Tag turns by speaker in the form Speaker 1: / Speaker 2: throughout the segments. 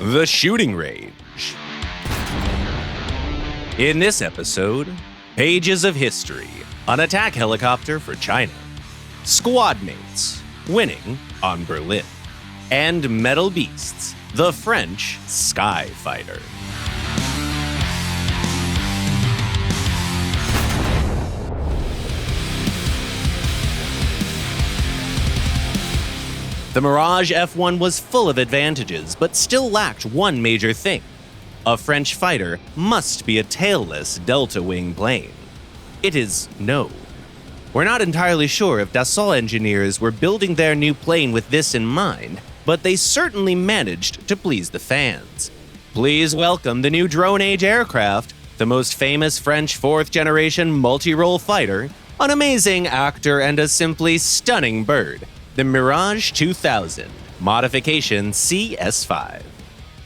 Speaker 1: The shooting range. In this episode, pages of history, an attack helicopter for China, Squadmates winning on Berlin, and Metal Beasts, the French Sky Fighter. The Mirage F1 was full of advantages, but still lacked one major thing. A French fighter must be a tailless delta-wing plane. It is no. We're not entirely sure if Dassault engineers were building their new plane with this in mind, but they certainly managed to please the fans. Please welcome the new drone-age aircraft, the most famous French fourth-generation multi-role fighter, an amazing actor and a simply stunning bird, the Mirage 2000, modification CS5.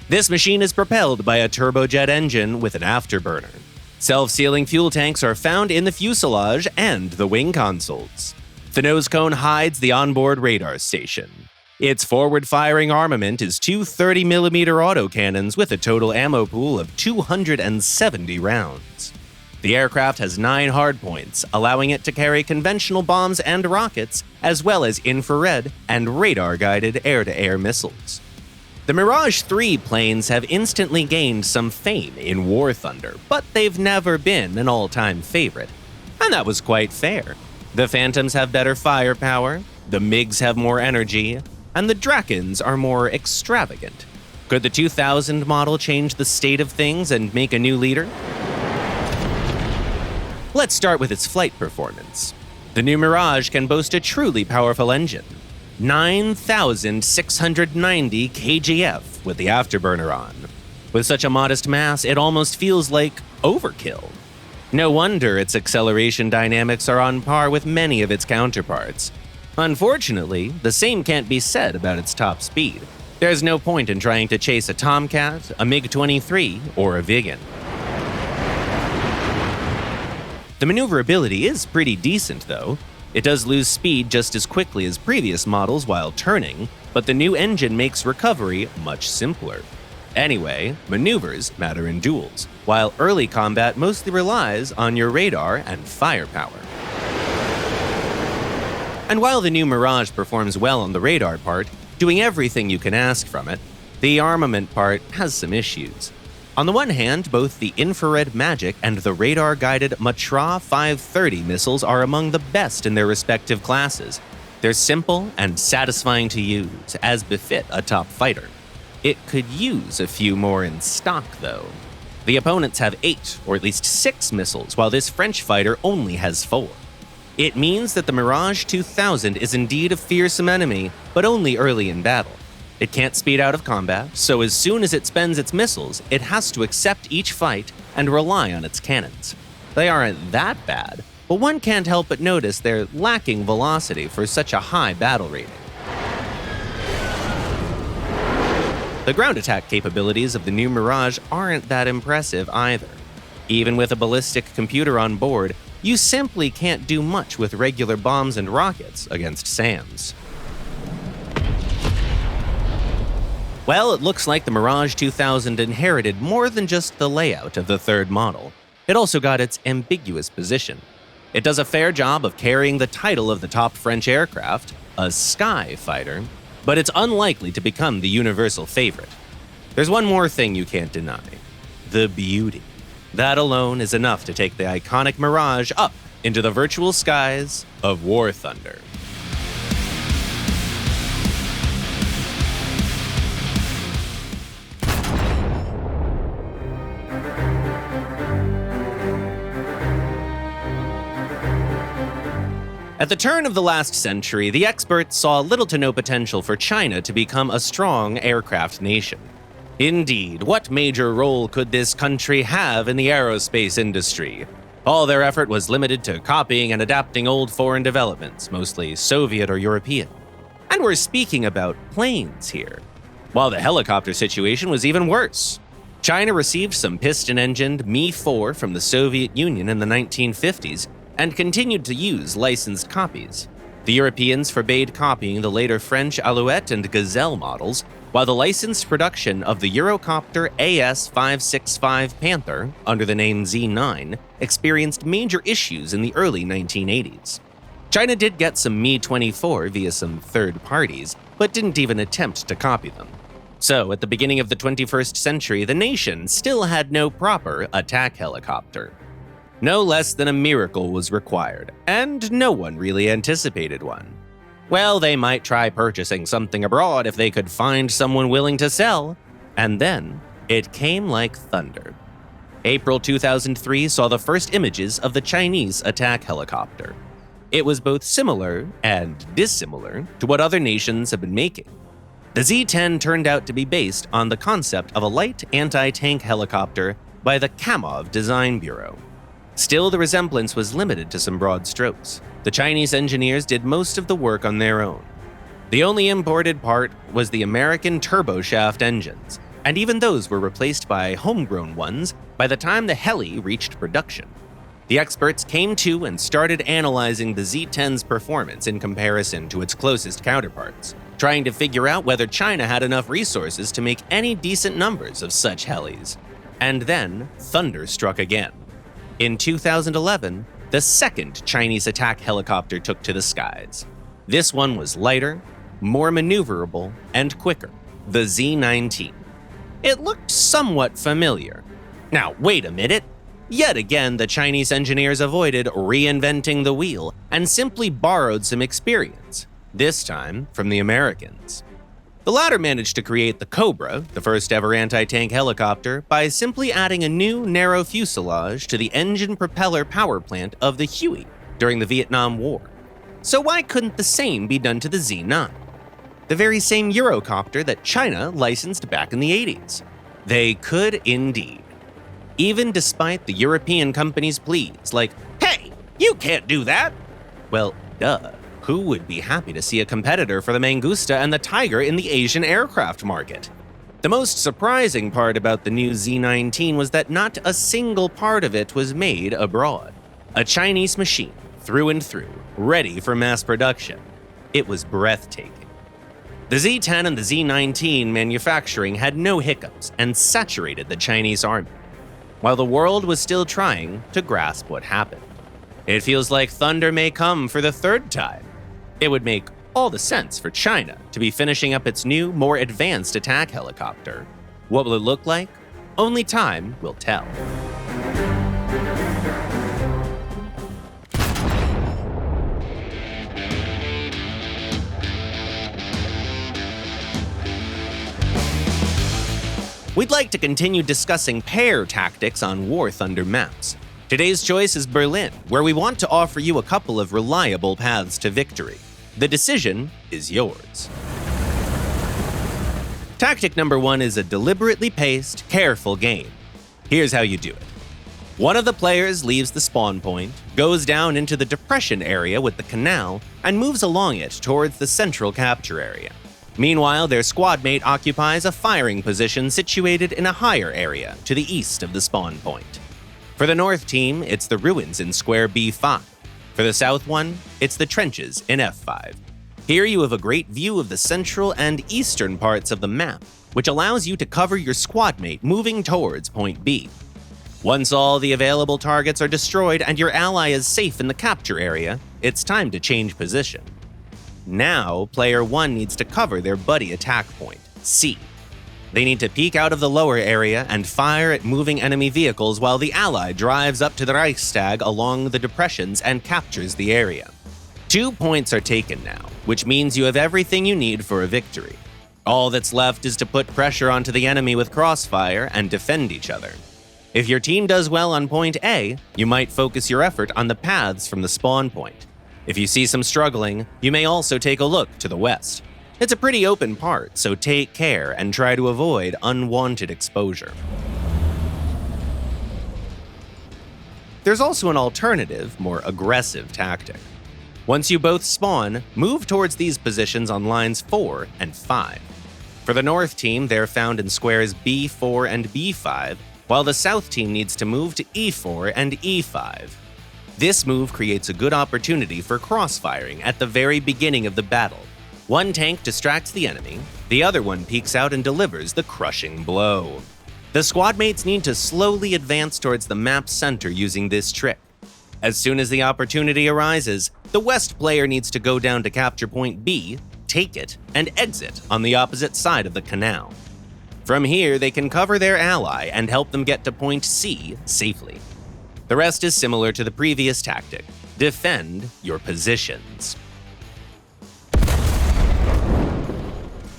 Speaker 1: This machine is propelled by a turbojet engine with an afterburner. Self-sealing fuel tanks are found in the fuselage and the wing consoles. The nose cone hides the onboard radar station. Its forward-firing armament is two 30mm autocannons with a total ammo pool of 270 rounds. The aircraft has 9 hardpoints, allowing it to carry conventional bombs and rockets, as well as infrared and radar-guided air-to-air missiles. The Mirage 3 planes have instantly gained some fame in War Thunder, but they've never been an all-time favorite. And that was quite fair. The Phantoms have better firepower, the MiGs have more energy, and the Drakens are more extravagant. Could the 2000 model change the state of things and make a new leader? Let's start with its flight performance. The new Mirage can boast a truly powerful engine. 9,690 kgf with the afterburner on. With such a modest mass, it almost feels like overkill. No wonder its acceleration dynamics are on par with many of its counterparts. Unfortunately, the same can't be said about its top speed. There's no point in trying to chase a Tomcat, a MiG-23, or a Viggen. The maneuverability is pretty decent, though. It does lose speed just as quickly as previous models while turning, but the new engine makes recovery much simpler. Anyway, maneuvers matter in duels, while early combat mostly relies on your radar and firepower. And while the new Mirage performs well on the radar part, doing everything you can ask from it, the armament part has some issues. On the one hand, both the infrared Magic and the radar-guided Matra 530 missiles are among the best in their respective classes. They're simple and satisfying to use, as befit a top fighter. It could use a few more in stock, though. The opponents have 8, or at least 6 missiles, while this French fighter only has 4. It means that the Mirage 2000 is indeed a fearsome enemy, but only early in battle. It can't speed out of combat, so as soon as it spends its missiles, it has to accept each fight and rely on its cannons. They aren't that bad, but one can't help but notice they're lacking velocity for such a high battle rating. The ground attack capabilities of the new Mirage aren't that impressive either. Even with a ballistic computer on board, you simply can't do much with regular bombs and rockets against SAMs. Well, it looks like the Mirage 2000 inherited more than just the layout of the third model. It also got its ambiguous position. It does a fair job of carrying the title of the top French aircraft, a Sky Fighter, but it's unlikely to become the universal favorite. There's one more thing you can't deny: the beauty. That alone is enough to take the iconic Mirage up into the virtual skies of War Thunder. At the turn of the last century, the experts saw little to no potential for China to become a strong aircraft nation. Indeed, what major role could this country have in the aerospace industry? All their effort was limited to copying and adapting old foreign developments, mostly Soviet or European. And we're speaking about planes here. While the helicopter situation was even worse. China received some piston-engined Mi-4 from the Soviet Union in the 1950s, and continued to use licensed copies. The Europeans forbade copying the later French Alouette and Gazelle models, while the licensed production of the Eurocopter AS-565 Panther, under the name Z9, experienced major issues in the early 1980s. China did get some Mi-24 via some third parties, but didn't even attempt to copy them. So, at the beginning of the 21st century, the nation still had no proper attack helicopter. No less than a miracle was required, and no one really anticipated one. Well, they might try purchasing something abroad if they could find someone willing to sell. And then, it came like thunder. April 2003 saw the first images of the Chinese attack helicopter. It was both similar and dissimilar to what other nations have been making. The Z-10 turned out to be based on the concept of a light anti-tank helicopter by the Kamov Design Bureau. Still, the resemblance was limited to some broad strokes. The Chinese engineers did most of the work on their own. The only imported part was the American turboshaft engines, and even those were replaced by homegrown ones by the time the heli reached production. The experts came to and started analyzing the Z-10's performance in comparison to its closest counterparts, trying to figure out whether China had enough resources to make any decent numbers of such helis. And then, thunder struck again. In 2011, the second Chinese attack helicopter took to the skies. This one was lighter, more maneuverable, and quicker, the Z-19. It looked somewhat familiar. Now, wait a minute. Yet again, the Chinese engineers avoided reinventing the wheel and simply borrowed some experience, this time from the Americans. The latter managed to create the Cobra, the first ever anti-tank helicopter, by simply adding a new narrow fuselage to the engine-propeller power plant of the Huey during the Vietnam War. So why couldn't the same be done to the Z-9? The very same Eurocopter that China licensed back in the 80s. They could indeed. Even despite the European company's pleas, like, "Hey, you can't do that!" Well, duh. Who would be happy to see a competitor for the Mangusta and the Tiger in the Asian aircraft market? The most surprising part about the new Z-19 was that not a single part of it was made abroad. A Chinese machine, through and through, ready for mass production. It was breathtaking. The Z-10 and the Z-19 manufacturing had no hiccups and saturated the Chinese army, while the world was still trying to grasp what happened. It feels like thunder may come for the third time. It would make all the sense for China to be finishing up its new, more advanced attack helicopter. What will it look like? Only time will tell. We'd like to continue discussing pair tactics on War Thunder maps. Today's choice is Berlin, where we want to offer you a couple of reliable paths to victory. The decision is yours. Tactic number 1 is a deliberately paced, careful game. Here's how you do it. One of the players leaves the spawn point, goes down into the depression area with the canal, and moves along it towards the central capture area. Meanwhile, their squad mate occupies a firing position situated in a higher area to the east of the spawn point. For the north team, it's the ruins in square B5. For the south one, it's the trenches in F5. Here you have a great view of the central and eastern parts of the map, which allows you to cover your squad mate moving towards point B. Once all the available targets are destroyed and your ally is safe in the capture area, it's time to change position. Now, player 1 needs to cover their buddy attack point, C. They need to peek out of the lower area and fire at moving enemy vehicles while the ally drives up to the Reichstag along the depressions and captures the area. 2 points are taken now, which means you have everything you need for a victory. All that's left is to put pressure onto the enemy with crossfire and defend each other. If your team does well on point A, you might focus your effort on the paths from the spawn point. If you see some struggling, you may also take a look to the west. It's a pretty open part, so take care and try to avoid unwanted exposure. There's also an alternative, more aggressive tactic. Once you both spawn, move towards these positions on lines 4 and 5. For the north team, they're found in squares B4 and B5, while the south team needs to move to E4 and E5. This move creates a good opportunity for crossfiring at the very beginning of the battle. One tank distracts the enemy, the other one peeks out and delivers the crushing blow. The squadmates need to slowly advance towards the map's center using this trick. As soon as the opportunity arises, the west player needs to go down to capture point B, take it, and exit on the opposite side of the canal. From here, they can cover their ally and help them get to point C safely. The rest is similar to the previous tactic. Defend your positions.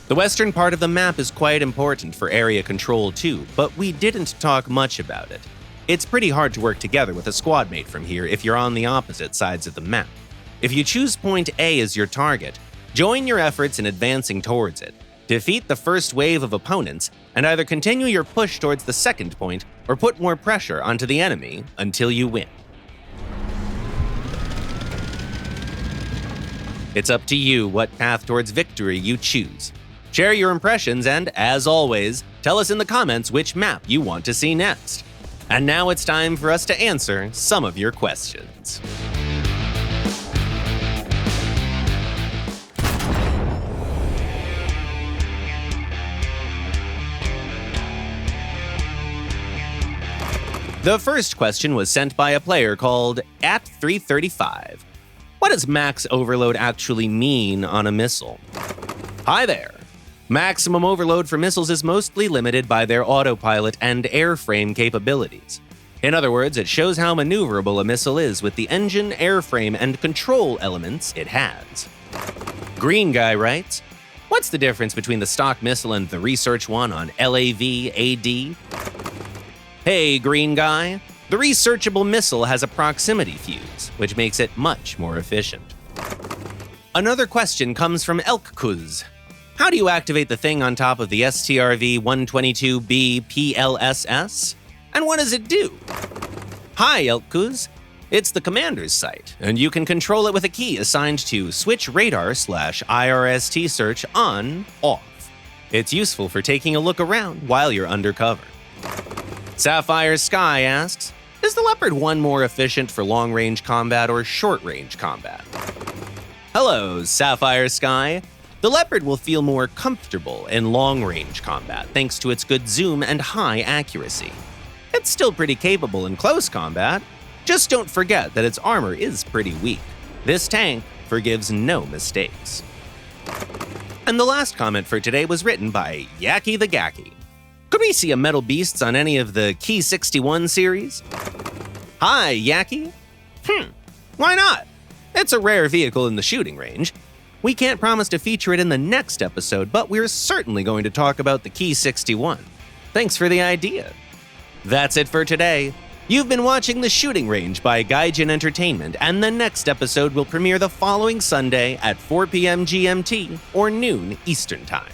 Speaker 1: The western part of the map is quite important for area control too, but we didn't talk much about it. It's pretty hard to work together with a squadmate from here if you're on the opposite sides of the map. If you choose point A as your target, join your efforts in advancing towards it. Defeat the first wave of opponents, and either continue your push towards the second point or put more pressure onto the enemy until you win. It's up to you what path towards victory you choose. Share your impressions and, as always, tell us in the comments which map you want to see next. And now it's time for us to answer some of your questions. The first question was sent by a player called @335. What does max overload actually mean on a missile? Hi there! Maximum overload for missiles is mostly limited by their autopilot and airframe capabilities. In other words, it shows how maneuverable a missile is with the engine, airframe, and control elements it has. Green Guy writes, what's the difference between the stock missile and the research one on LAV, AD? Hey, Green Guy. The researchable missile has a proximity fuse, which makes it much more efficient. Another question comes from Elkkuz. How do you activate the thing on top of the STRV-122B PLSS? And what does it do? Hi, Elkkuz. It's the commander's site, and you can control it with a key assigned to switch radar/IRST search on, off. It's useful for taking a look around while you're undercover. Sapphire Sky asks, is the Leopard 1 more efficient for long-range combat or short-range combat? Hello, Sapphire Sky. The Leopard will feel more comfortable in long-range combat thanks to its good zoom and high accuracy. It's still pretty capable in close combat. Just don't forget that its armor is pretty weak. This tank forgives no mistakes. And the last comment for today was written by Yaki the Gaki. Could we see a Metal Beasts on any of the Key 61 series? Hi, Yaki. Why not? It's a rare vehicle in the shooting range. We can't promise to feature it in the next episode, but we're certainly going to talk about the Key 61. Thanks for the idea. That's it for today. You've been watching The Shooting Range by Gaijin Entertainment, and the next episode will premiere the following Sunday at 4 p.m. GMT or noon Eastern Time.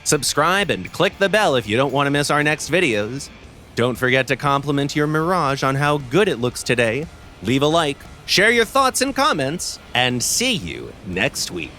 Speaker 1: Subscribe and click the bell if you don't want to miss our next videos. Don't forget to compliment your Mirage on how good it looks today. Leave a like, share your thoughts and comments, and see you next week.